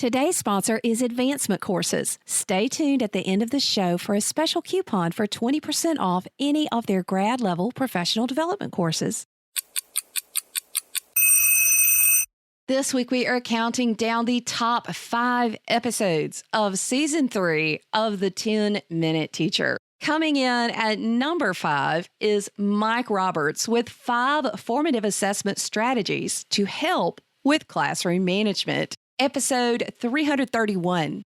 Today's sponsor is Advancement Courses. Stay tuned at the end of the show for a special coupon for 20% off any of their grad level professional development courses. This week, we are counting down the top 5 episodes of Season 3 of The 10-Minute Teacher. Coming in at number 5 is Mike Roberts with 5 formative assessment strategies to help with classroom management. Episode 331.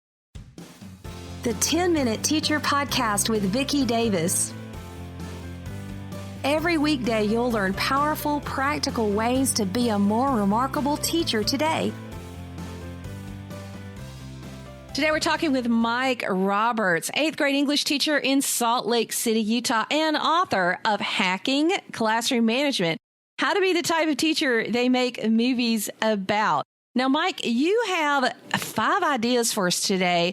The 10-Minute Teacher Podcast with Vicki Davis. Every weekday, you'll learn powerful, practical ways to be a more remarkable teacher today. Today, we're talking with Mike Roberts, 8th grade English teacher in Salt Lake City, Utah, and author of Hacking Classroom Management, How to Be the Type of Teacher They Make Movies About. Now, Mike, you have 5 ideas for us today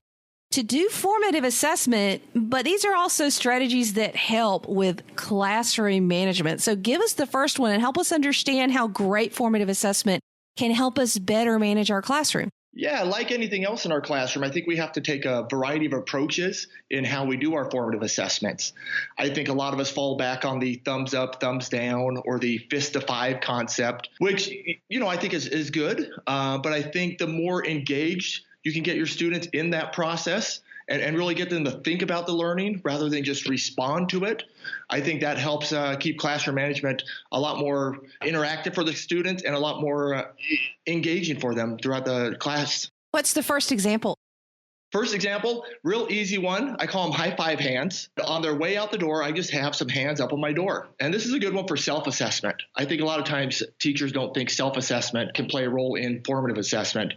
to do formative assessment, but these are also strategies that help with classroom management. So give us the first one and help us understand how great formative assessment can help us better manage our classroom. Yeah, like anything else in our classroom, I think we have to take a variety of approaches in how we do our formative assessments. I think a lot of us fall back on the thumbs up, thumbs down, or the fist to 5 concept, which, I think is good. But I think the more engaged you can get your students in that process and really get them to think about the learning rather than just respond to it, I think that helps keep classroom management a lot more interactive for the students and a lot more engaging for them throughout the class. What's the first example? First example, real easy one. I call them high 5 hands. On their way out the door, I just have some hands up on my door. And this is a good one for self-assessment. I think a lot of times teachers don't think self-assessment can play a role in formative assessment.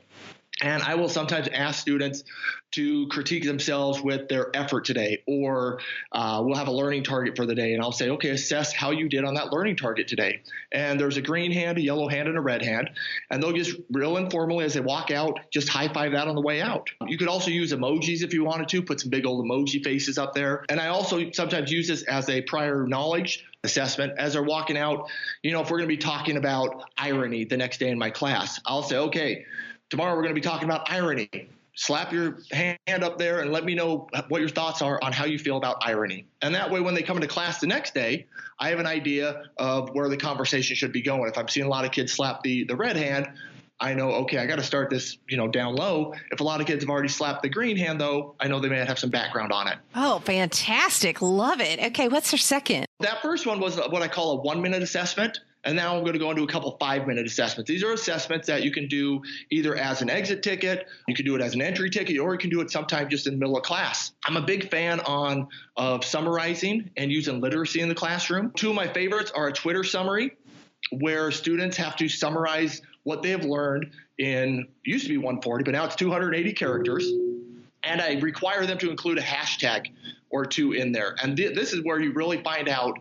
And I will sometimes ask students to critique themselves with their effort today, or we'll have a learning target for the day. And I'll say, okay, assess how you did on that learning target today. And there's a green hand, a yellow hand, and a red hand. And they'll just real informally as they walk out, just high 5 that on the way out. You could also use emojis if you wanted to, put some big old emoji faces up there. And I also sometimes use this as a prior knowledge assessment as they're walking out. If we're going to be talking about irony the next day in my class, I'll say, okay, tomorrow we're going to be talking about irony. Slap your hand up there and let me know what your thoughts are on how you feel about irony. And that way, when they come into class the next day, I have an idea of where the conversation should be going. If I'm seeing a lot of kids slap the red hand, I know, okay, I got to start this, down low. If a lot of kids have already slapped the green hand, though, I know they may have some background on it. Oh, fantastic. Love it. Okay, what's your second? That first one was what I call a 1-minute assessment. And now I'm going to go into a couple 5-minute assessments. These are assessments that you can do either as an exit ticket, you can do it as an entry ticket, or you can do it sometime just in the middle of class. I'm a big fan of summarizing and using literacy in the classroom. 2 of my favorites are a Twitter summary, where students have to summarize what they have learned used to be 140, but now it's 280 characters. And I require them to include a hashtag or 2 in there. And this is where you really find out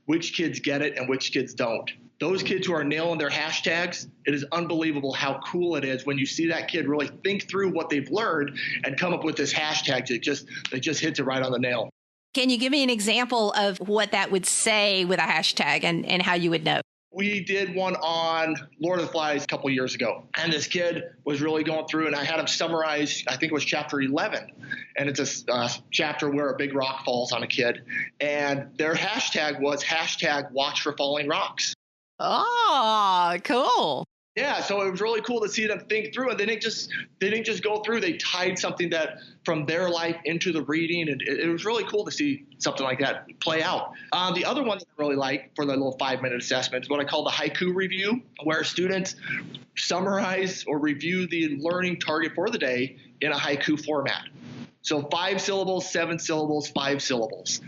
which kids get it and which kids don't. Those kids who are nailing their hashtags, it is unbelievable how cool it is when you see that kid really think through what they've learned and come up with this hashtag that just hits it right on the nail. Can you give me an example of what that would say with a hashtag and how you would know? We did one on Lord of the Flies a couple years ago, and this kid was really going through, and I had him summarize, I think it was chapter 11, and it's a chapter where a big rock falls on a kid, and their hashtag was #watch for falling rocks. Oh, cool. Yeah, so it was really cool to see them think through, and they didn't just go through. They tied something that from their life into the reading, and it was really cool to see something like that play out. The other one that I really like for the little 5-minute assessment is what I call the Haiku review, where students summarize or review the learning target for the day in a haiku format. So 5 syllables, 7 syllables, 5 syllables.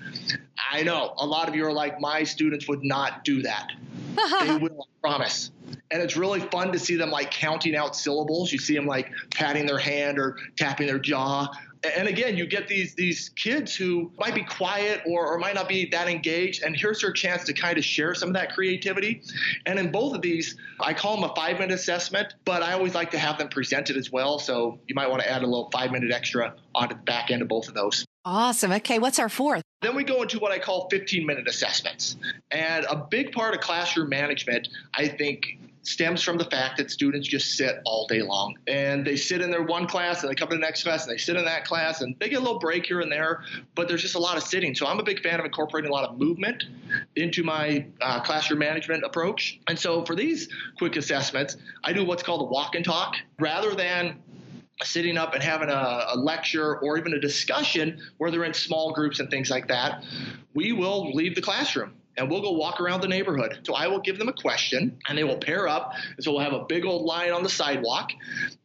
I know a lot of you are like, my students would not do that. They will, I promise. And it's really fun to see them like counting out syllables. You see them like patting their hand or tapping their jaw. And again, you get these kids who might be quiet or might not be that engaged. And here's their chance to kind of share some of that creativity. And in both of these, I call them a 5-minute assessment, but I always like to have them presented as well. So you might want to add a little 5-minute extra onto the back end of both of those. Awesome. Okay, what's our fourth? Then we go into what I call 15-minute assessments. And a big part of classroom management, I think, stems from the fact that students just sit all day long. And they sit in their one class and they come to the next class and they sit in that class and they get a little break here and there, but there's just a lot of sitting. So I'm a big fan of incorporating a lot of movement into my classroom management approach. And so for these quick assessments, I do what's called a walk and talk. Rather than sitting up and having a lecture or even a discussion where they're in small groups and things like that, we will leave the classroom and we'll go walk around the neighborhood. So I will give them a question and they will pair up. And so we'll have a big old line on the sidewalk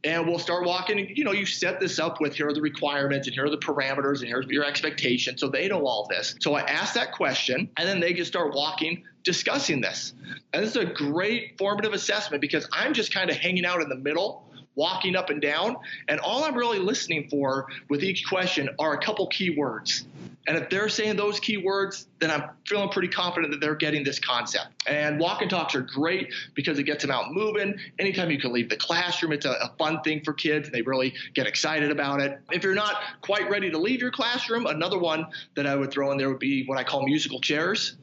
and we'll start walking. And, you set this up with here are the requirements and here are the parameters and here's your expectations. So they know all this. So I ask that question and then they just start walking, discussing this. And this is a great formative assessment because I'm just kind of hanging out in the middle, walking up and down. And all I'm really listening for with each question are a couple key words. And if they're saying those key words, then I'm feeling pretty confident that they're getting this concept. And walk and talks are great because it gets them out moving. Anytime you can leave the classroom, it's a fun thing for kids and they really get excited about it. If you're not quite ready to leave your classroom, another one that I would throw in there would be what I call musical chairs.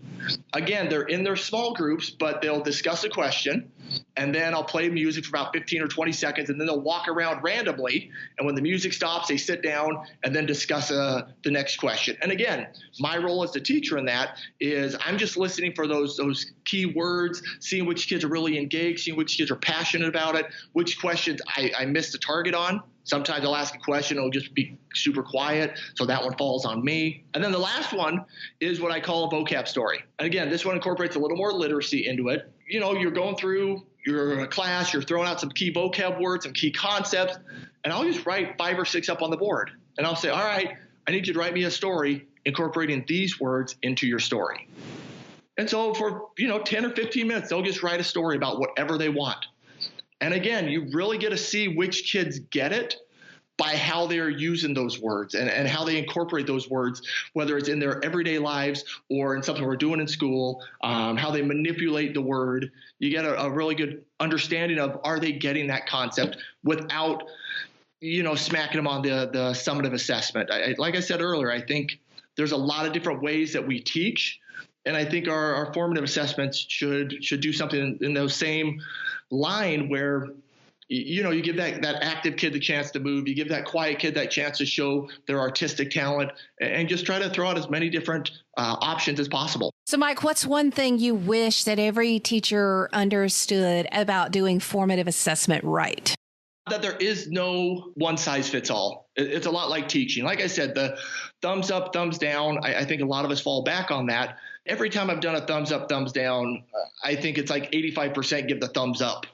Again, they're in their small groups, but they'll discuss a question and then I'll play music for about 15 or 20 seconds and then they'll walk around randomly. And when the music stops, they sit down and then discuss the next question. And again, my role as the teacher in that is I'm just listening for those key words, seeing which kids are really engaged, seeing which kids are passionate about it, which questions I missed the target on. Sometimes I'll ask a question, it'll just be super quiet, so that one falls on me. And then the last one is what I call a vocab story. And again, this one incorporates a little more literacy into it. You're going through your class, you're throwing out some key vocab words, some key concepts, and I'll just write 5 or 6 up on the board. And I'll say, all right, I need you to write me a story incorporating these words into your story. And so for, 10 or 15 minutes, they'll just write a story about whatever they want. And again, you really get to see which kids get it by how they're using those words and how they incorporate those words, whether it's in their everyday lives or in something we're doing in school, how they manipulate the word. You get a really good understanding of, are they getting that concept without, smacking them on the summative assessment. Like I said earlier, I think there's a lot of different ways that we teach. And I think our formative assessments should do something in those same line where, you give that active kid the chance to move. You give that quiet kid that chance to show their artistic talent and just try to throw out as many different options as possible. So, Mike, what's one thing you wish that every teacher understood about doing formative assessment right? That there is no one size fits all. It's a lot like teaching. Like I said, the thumbs up, thumbs down, I think a lot of us fall back on that. Every time I've done a thumbs up, thumbs down, I think it's like 85% give the thumbs up.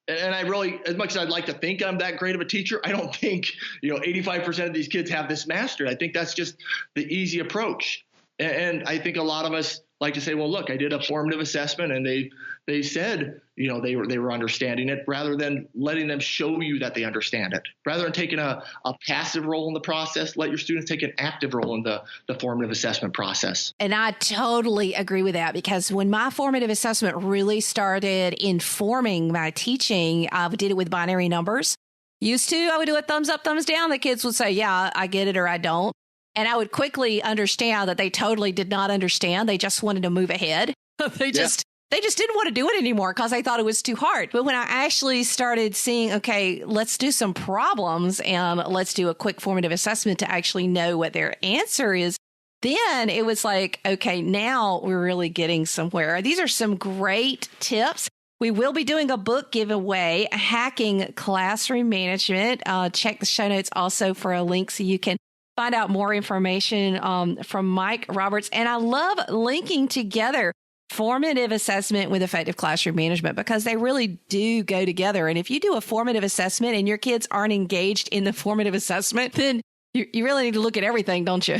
And I really, as much as I'd like to think I'm that great of a teacher, I don't think, 85% of these kids have this mastered. I think that's just the easy approach. And I think a lot of us like to say, well, look, I did a formative assessment and they said, they were understanding it, rather than letting them show you that they understand it. Rather than taking a passive role in the process, let your students take an active role in the formative assessment process. And I totally agree with that, because when my formative assessment really started informing my teaching, I did it with binary numbers. Used to, I would do a thumbs up, thumbs down. The kids would say, yeah, I get it or I don't. And I would quickly understand that they totally did not understand. They just wanted to move ahead. They just didn't want to do it anymore because they thought it was too hard. But when I actually started seeing, okay, let's do some problems and let's do a quick formative assessment to actually know what their answer is, then it was like, okay, now we're really getting somewhere. These are some great tips. We will be doing a book giveaway, Hacking Classroom Management. Check the show notes also for a link so you can find out more information from Mike Roberts. And I love linking together formative assessment with effective classroom management, because they really do go together. And if you do a formative assessment and your kids aren't engaged in the formative assessment, then you really need to look at everything, don't you?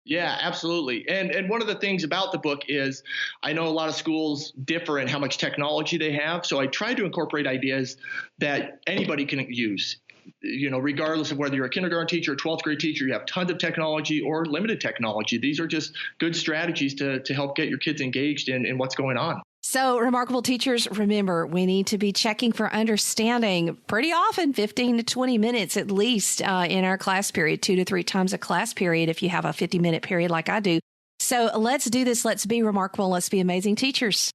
Yeah, absolutely. And one of the things about the book is I know a lot of schools differ in how much technology they have. So I try to incorporate ideas that anybody can use. Regardless of whether you're a kindergarten teacher or 12th grade teacher, you have tons of technology or limited technology. These are just good strategies to help get your kids engaged in what's going on. So, remarkable teachers, remember, we need to be checking for understanding pretty often, 15 to 20 minutes at least in our class period, 2 to 3 times a class period if you have a 50-minute period like I do. So let's do this. Let's be remarkable. Let's be amazing teachers.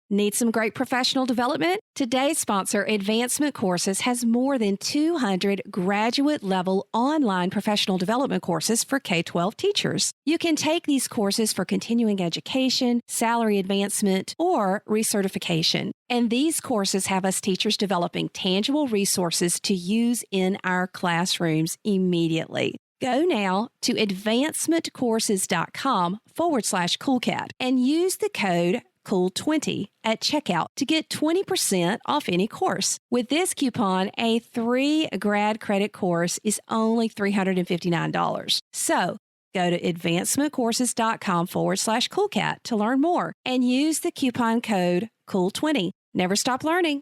Need some great professional development? Today's sponsor, Advancement Courses, has more than 200 graduate-level online professional development courses for K-12 teachers. You can take these courses for continuing education, salary advancement, or recertification. And these courses have us teachers developing tangible resources to use in our classrooms immediately. Go now to advancementcourses.com/coolcat and use the code COOL20 at checkout to get 20% off any course. With this coupon, a 3 grad credit course is only $359. So go to advancementcourses.com/coolcat to learn more and use the coupon code COOL20. Never stop learning.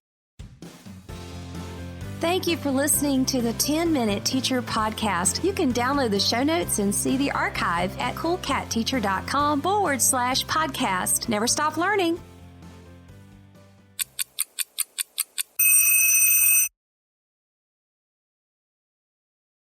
Thank you for listening to the 10-Minute Teacher Podcast. You can download the show notes and see the archive at coolcatteacher.com/podcast. Never stop learning.